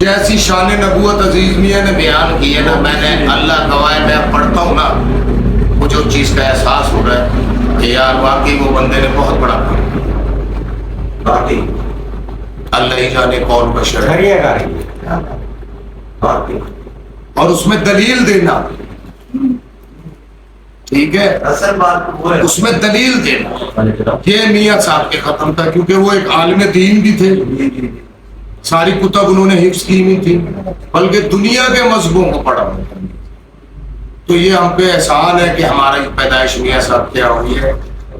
جیسی شان نبوت عزیز میاں نے بیان کی ہے نا، میں نے اللہ گواہ میں اب پڑھتا ہوں نا، مجھے اس چیز کا احساس ہو رہا ہے کہ یار واقعی وہ بندے نے بہت بڑا کام، باقی اللہ ہی جانے کون بشر ہے، اور اس میں دلیل دینا، ٹھیک ہے، اصل بات اس میں دلیل دینا، یہ میاں صاحب کے ختم تھا، کیونکہ وہ ایک عالم دین بھی تھے، ساری کتب انہوں نے حفظ کی نہیں تھی، بلکہ دنیا کے مذہبوں کو پڑھا، تو یہ ہم پہ احسان ہے کہ ہماری پیدائش میاں صاحب کیا ہوئی ہے،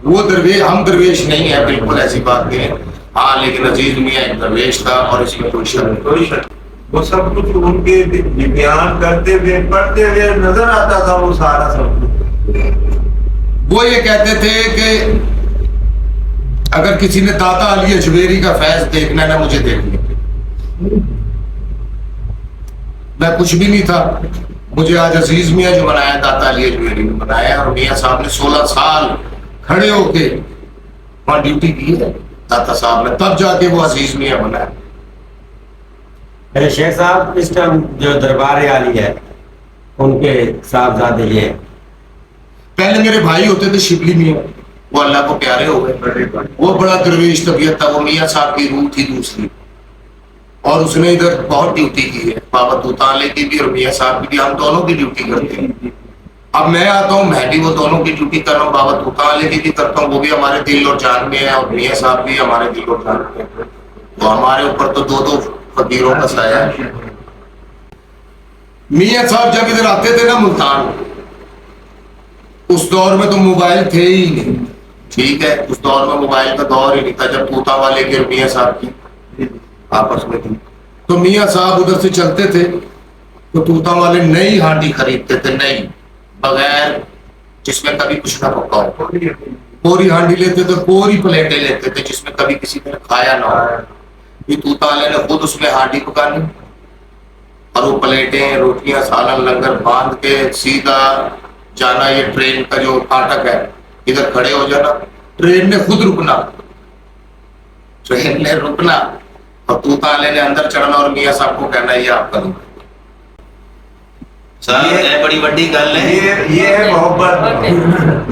وہ درویش، ہم درویش نہیں ہے، بالکل ایسی بات نہیں ہے، ہاں لیکن عزیز میاں ایک درویش تھا، اور اس میں کوئی شک وہ سب کچھ ان کے بیان کرتے ہوئے پڑھتے ہوئے نظر آتا تھا، وہ سارا سب کچھ۔ وہ یہ کہتے تھے کہ اگر کسی نے داتا علی اجمیری کا فیض دیکھنا ہے نا، مجھے دیکھنا، میں کچھ بھی نہیں تھا، مجھے آج عزیز میاں جو بنایا داتا علی اجمیری نے بنایا، اور میاں صاحب نے 16 سال کھڑے ہو کے وہاں ڈیوٹی کی ہے داتا صاحب نے، تب جا کے وہ عزیز میاں بنایا۔ شیخ صاحب اس ٹائم جو دربار عالی ہے ان کے صاحبزادے یہ ہیں، پہلے میرے بھائی ہوتے تھے شبلی میاں، وہ اللہ کو پیارے ہو گئے، وہ بڑا درویش طبیعت تھا، وہ میاں صاحب کی روح تھی دوسری، اور اس نے ادھر بہت ڈیوٹی کی ہے، بابا توتالے کی بھی اور میاں صاحب کی بھی، ہم دونوں کی ڈیوٹی کرتے ہیں۔ اب میں آتا ہوں، میں بھی وہ دونوں کی ڈیوٹی کر رہا ہوں، بابا توتالے کی بھی کرتا ہوں، وہ بھی ہمارے دل اور جان میں ہے، اور میاں صاحب بھی ہمارے دل اور جان میں ہے، تو ہمارے اوپر تو دو فقیروں کا سایہ ہے۔ میاں صاحب جب ادھر آتے تھے نا ملتان، اس دور میں تو موبائل تھے ہی نہیں، ٹھیک ہے، اس دور میں موبائل کا دور ہی نہیں تھا، جب طوطا والے کے اور میاں صاحب کی آپس میں تھی، تو میاں صاحب ادھر سے چلتے تھے تو طوطا والے نئی ہانڈی خریدتے تھے، نئی، بغیر جس میں کبھی کچھ نہ پکا ہو، پوری ہانڈی لیتے تھے، پوری پلیٹیں لیتے تھے جس میں کبھی کسی نے کھایا نہ ہو، یہ طوطا والے نے خود اس میں ہانڈی پکانی، اور وہ پلیٹیں، روٹیاں، سالن، لنگر باندھ کے سیدھا جانا، یہ ٹرین کا جو پھاٹک ہے ادھر کھڑے ہو جانا، ٹرین نے خود رکنا، ٹرین نے رکنا، اور طوطا والے نے اندر چڑھنا، اور میاں صاحب کو کہنا یہ آپ کا دکھ ہے، بڑی بڑی گل ہے، یہ محبت،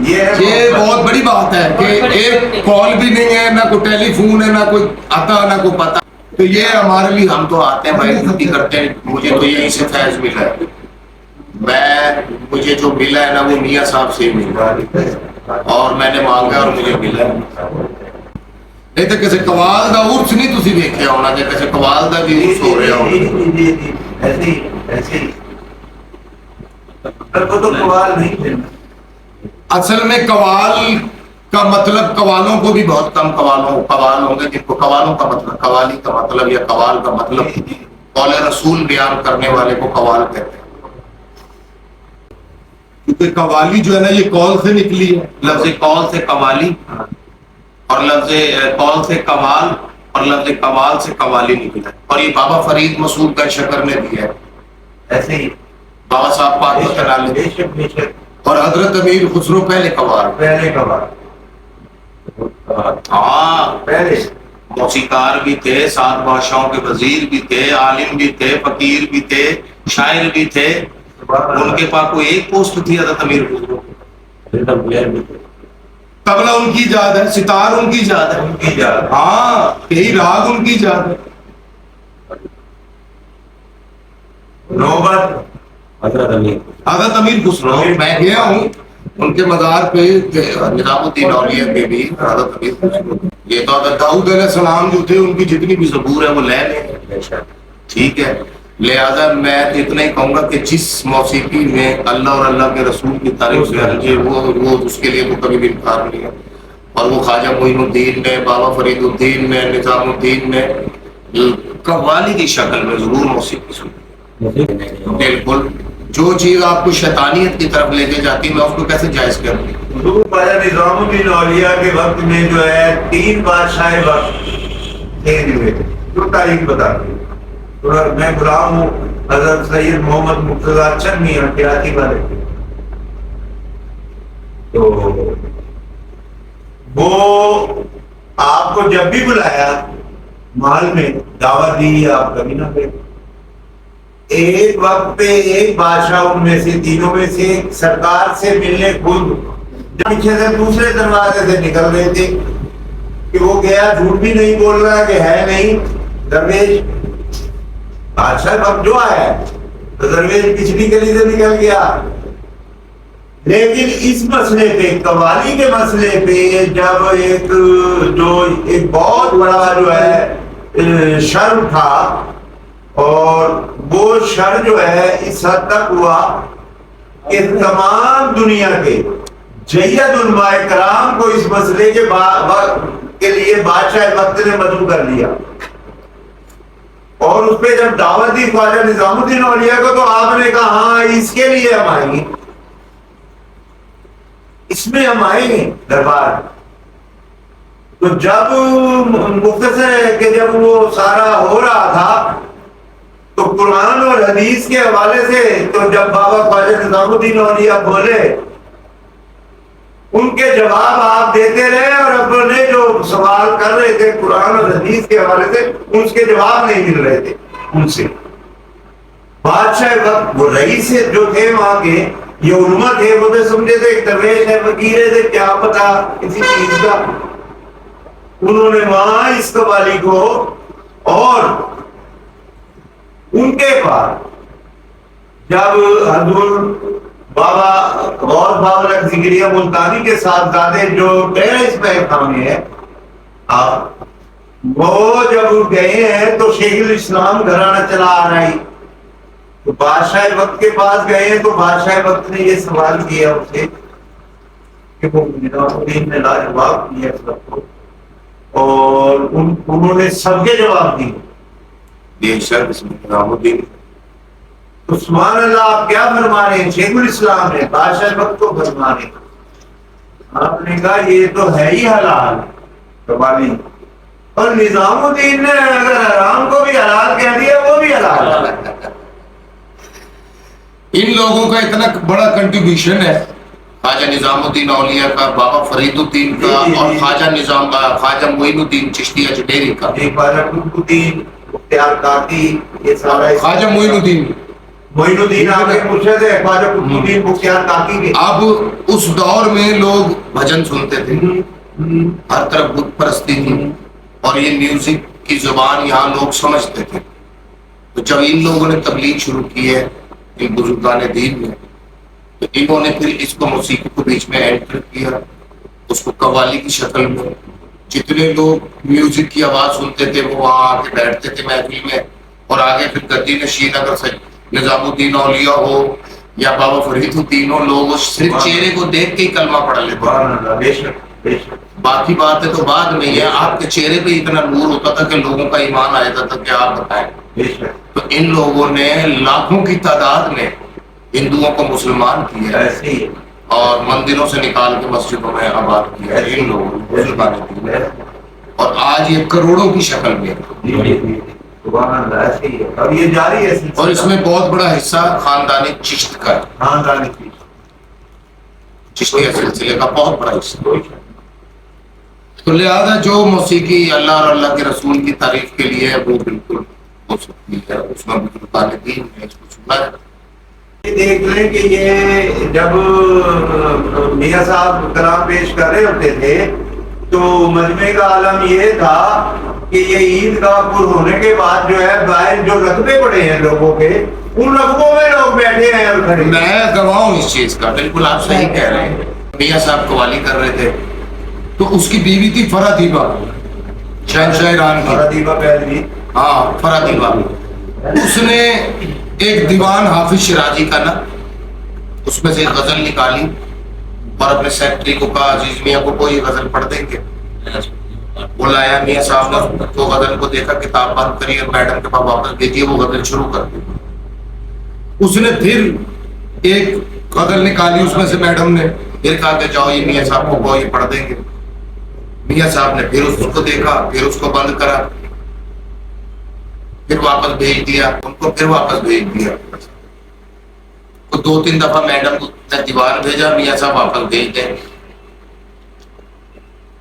یہ بہت بڑی بات ہے کہ ایک کال بھی نہیں ہے، نہ کوئی ٹیلی فون ہے، نہ کوئی آتا نہ کوئی پتا، تو یہ ہمارے لیے، ہم تو آتے ہیں بھائی ڈیوٹی کرتے ہیں، مجھے تو یہیں سے فیض ملا ہے، مجھے جو ملا ہے نا وہ میاں صاحب سے ہی ملا ہے، اور میں نے مانگا اور مجھے ملا ہے، نہیں تو کسی قوال دا عرس نہیں تسی دیکھیا ہونا کہ کسی قوال دا بھی عرس ہو رہا ہونا، ایسے ہی تو قوال نہیں تھے، اصل میں قوال کا مطلب، قوالوں کو بھی بہت کم قوال ہوں گے جن کو قوالوں کا مطلب، قوالی کا مطلب یا قوال کا مطلب قول رسول بیان کرنے والے کو قوال کہتے ہیں، کیونکہ قوالی جو ہے نا یہ قول سے نکلی ہے، لفظ قول سے قوالی، اور لفظ قول سے قوال، اور لفظ قوال سے قوالی نکلا ہے، اور یہ بابا فرید مسعود کا شکر نے دیا ہے، ایسے ہی بابا صاحب پاک و تنالی، اور حضرت امیر خسرو پہلے قوال، ہاں پہلے موسیقار بھی تھے، 7 بادشاہوں کے وزیر بھی تھے، عالم بھی تھے، فقیر بھی تھے، شاعر بھی تھے، ان کے پاس کوئی ایک پوسٹ تھی حضرت امیر خسرو، طبلہ ان کی ایجاد ہے، ستار ان کی ایجاد ہے، ہاں یہی راگ ان کی ایجاد ہے، نوبت حضرت امیر خسرو، میں گیا ہوں ان کے مزار پہ، نظام الدین اولیاء پہ بھی حضرت امیر خسرو، یہ تو حضرت داؤد علیہ السلام جو تھے ان کی جتنی بھی زبور ہے وہ لے لیں، ٹھیک ہے، لہذا میں اتنا ہی کہوں گا کہ جس موسیقی میں اللہ اور اللہ کے رسول کی تعریف سے وہ اس کے لیے تو کبھی بھی انکار نہیں ہے، اور وہ خواجہ معین الدین نے، بابا فرید الدین نے، نظام الدین نے قوالی کی شکل میں ضرور موسیقی سنی، بالکل، جو چیز آپ کو شیطانیت کی طرف لے کے جاتی میں اس کو کیسے جائز کروں؟ حضور خواجہ نظام الدین اولیاء کے وقت میں جو ہے 3 بادشاہ وقت چینج ہوئے تھے، جو تاریخ بتاتی ہے، میں غلام ہوں حضرت سید محمد مرتضیٰ چند میاں کراچی والے، تو وہ آپ کو جب بھی بلایا محل میں دعوت دی، آپ کبھی نہ گئے، ایک وقت پہ ایک بادشاہ ان میں سے تینوں میں سے سرکار سے ملنے خود پیچھے سے دوسرے دروازے سے نکل رہے تھے کہ وہ گیا، جھوٹ بھی نہیں بول رہا کہ ہے نہیں درویش بادشاہ وقت جو آیا تو درویش پچھلی گلی سے نکل گیا. لیکن اس مسئلے پہ، قوالی کے مسئلے پہ، جب ایک بہت بڑا جو ہے شر تھا، اور وہ شر جو ہے اس حد تک ہوا کہ تمام دنیا کے جید علماء کرام کو اس مسئلے کے لیے بادشاہ وقت نے مدعو کر لیا. اور اس پہ جب دعوت دی خواجہ نظام الدین اولیاء کو، تو آپ نے کہا ہاں اس کے لیے ہم آئیں گے، اس میں ہم آئیں گے دربار. تو جب مختصر ہے کہ جب وہ سارا ہو رہا تھا تو قرآن اور حدیث کے حوالے سے تو جب بابا خواجہ نظام الدین اولیاء بولے ان کے جواب آپ دیتے رہے، اور اپنے جو سوال کر رہے تھے قرآن اور حدیث کے حوالے سے اس کے جواب نہیں مل رہے تھے ان سے. بادشاہ وقت وہ رئیس جو تھے وہاں کے، یہ علماء تھے، وہ تو سمجھے تھے ایک درویش ہے، فقیر ہے، کیا پتا کسی چیز کا. انہوں نے وہاں اس قوالی کو، اور ان کے بعد جب حضور بابا غوث بابا ذکریہ ملتانی کے صاحبزادے جو ڈیرہ اسماعیل خان میں ہے، وہ جب گئے ہیں تو شیخ الاسلام گھرانہ چلا آ رہا ہے، تو بادشاہ وقت کے پاس گئے ہیں، تو بادشاہ وقت نے یہ سوال کیا اس سے کہ وہ نظام الدین نے لاجواب کیا سب کو، اور انہوں نے سب کے جواب دیے. بے شک اس میں نظام الدین. تو سبحان اللہ، آپ کیا فرما رہے ہیں؟ شیخ الاسلام نے بادشاہ وقت کو فرما رہے ہیں. آپ نے کہا یہ تو ہے ہی حلال قوالی، اور نظام الدین نے اگر حرام کو بھی حلال کہہ دیا وہ بھی حلال ہے. ان لوگوں کا اتنا بڑا کنٹریبیوشن ہے، خواجہ نظام الدین اولیاء کا، بابا فرید الدین کا، اور خواجہ معین الدین چشتی اجمیری کا، خواجہ قطب الدین مختیار کاکی، یہ سارا خواجہ معین الدین آپ کے مرشد ہے، خواجہ قطب الدین مختیار کاکی کے. اب اس دور میں لوگ بھجن سنتے تھے، ہر طرف بت پرستی تھی، اور یہ میوزک کی زبان یہاں لوگ سمجھتے تھے. تو جب ان لوگوں نے تبلیغ شروع کی ہے ان بزرگان دین میں، تو انہوں نے پھر اس کو موسیقی کو بیچ میں انٹر کیا، اس کو قوالی کی شکل میں. جتنے لوگ میوزک کی آواز سنتے تھے وہ وہاں آ کے بیٹھتے تھے محفل میں، اور آگے پھر گدی نشین اگر نظام الدین اولیاء ہو یا بابا فرید الدین ہو، لوگ صرف چہرے کو دیکھ کے ہی کلمہ پڑھ لیتے. باقی بات ہے تو بعد میں یہ آپ کے چہرے پہ اتنا نور ہوتا تھا کہ لوگوں کا ایمان آ جاتا تھا کہ آپ بتائیں. تو ان لوگوں نے لاکھوں کی تعداد میں ہندوؤں کو مسلمان کیا ہے، اور مندروں سے نکال کے مسجدوں میں آباد کیا ہے ان لوگوں نے مسلمان کیا ہے، اور آج یہ کروڑوں کی شکل میں، اور یہ جاری ہے. اور اس میں بہت بڑا حصہ خاندانی چشت کا ہے، خاندانی چشتیہ سلسلے کا بہت بڑا حصہ. تو لہذا جو موسیقی اللہ اور اللہ کے رسول کی تعریف کے لیے ہے وہ بالکل ہو سکتی ہے، اس میں بزرگان دین نے اس کو سنا ہے. دیکھ لیں کہ یہ جب میاں صاحب کلام پیش کر رہے ہوتے تھے تو مجمع کا عالم یہ تھا کہ یہ عید کا پر ہونے کے بعد جو ہے باہر جو رقبے پڑے ہیں لوگوں کے، ان رقبوں میں لوگ بیٹھے ہیں اور کھڑے. میں گواہ ہوں اس چیز کا، بالکل آپ صحیح کہہ رہے ہیں. میاں صاحب قوالی کر رہے تھے تو اس کی بیوی تھی فرادیبہ، شہنشاہ ایران کی. فرادیبہ پہلوی، ہاں فرادیبہ. اس نے ایک دیوان حافظ شیرازی کا نا، اس میں سے ایک غزل نکالی اور اپنے سیکرٹری کو کہا عزیز میاں کو یہ غزل پڑھ دیں گے. وہ لایا، میاں صاحب نے وہ غزل کو دیکھا، کتاب بند کری اور میڈم کے پاس واپس بھیجی، وہ غزل شروع کر دی. اس نے پھر ایک غزل نکالی، اس میں سے میڈم نے پھر کہا کہ جاؤ یہ میاں صاحب کو یہ پڑھ دیں گے. میاں صاحب نے پھر اس کو دیکھا، پھر اس کو بند کرا، پھر واپس بھیج دیا ان کو، پھر واپس بھیج دیا. تو 2-3 دفعہ میڈم نے دیوار بھیجا، میاں صاحب واپس بھیج دیں.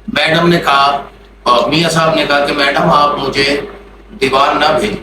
میڈم نے کہا، اور میاں صاحب نے کہا کہ میڈم آپ مجھے دیوان نہ بھیجیں،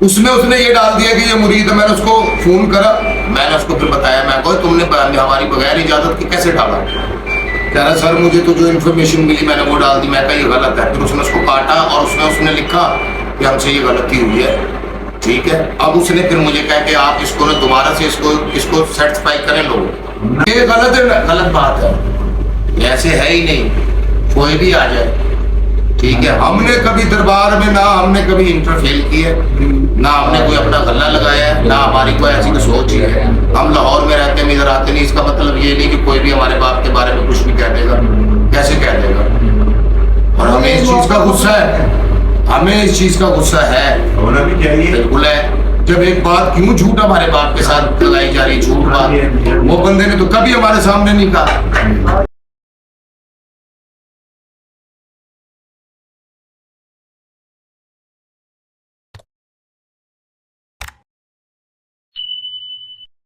اس نے یہ ڈال دیا کہ یہ مرید ہے. میں نے اس کو فون کرا, میں نے اس کو پھر بتایا, میں کہا تم نے ہماری بغیر اجازت کے کیسے ڈالا؟ کہہ رہا سر مجھے تو جو انفارمیشن ملی میں نے وہ ڈال دی. میں کہا یہ غلط ہے. پھر اس نے اس کو کاٹا اور اس نے لکھا کہ ہم سے یہ غلطی ہوئی ہے, ٹھیک ہے. اب اس نے پھر مجھے کہا کہ آپ اس کو نا دوبارہ سے اس کو سیٹسفائی کریں لوگ. یہ غلط ہے, غلط بات ہے, ایسے ہے ہی نہیں, کوئی بھی آ جائے, ٹھیک ہے. ہم نے کبھی دربار میں نہ ہم نے کبھی انٹرفیل کی ہے, نہ ہم نے کوئی اپنا غلہ لگایا ہے, نہ ہماری کوئی ایسی کوئی سوچ ہی ہے. ہم لاہور میں رہتے ہیں, ادھر آتے نہیں. اس کا مطلب یہ نہیں کہ کوئی بھی ہمارے باپ کے بارے میں کچھ بھی کہہ دے گا, کیسے کہہ دے گا. اور ہمیں اس چیز کا غصہ ہے, ہمیں اس چیز کا غصہ ہے, ہونا بھی چاہیے. بالکل ہے. جب ایک بات کیوں جھوٹ ہمارے باپ کے ساتھ لگائی جا رہی, جھوٹ بات, وہ بندے نے تو کبھی ہمارے سامنے نہیں کہا.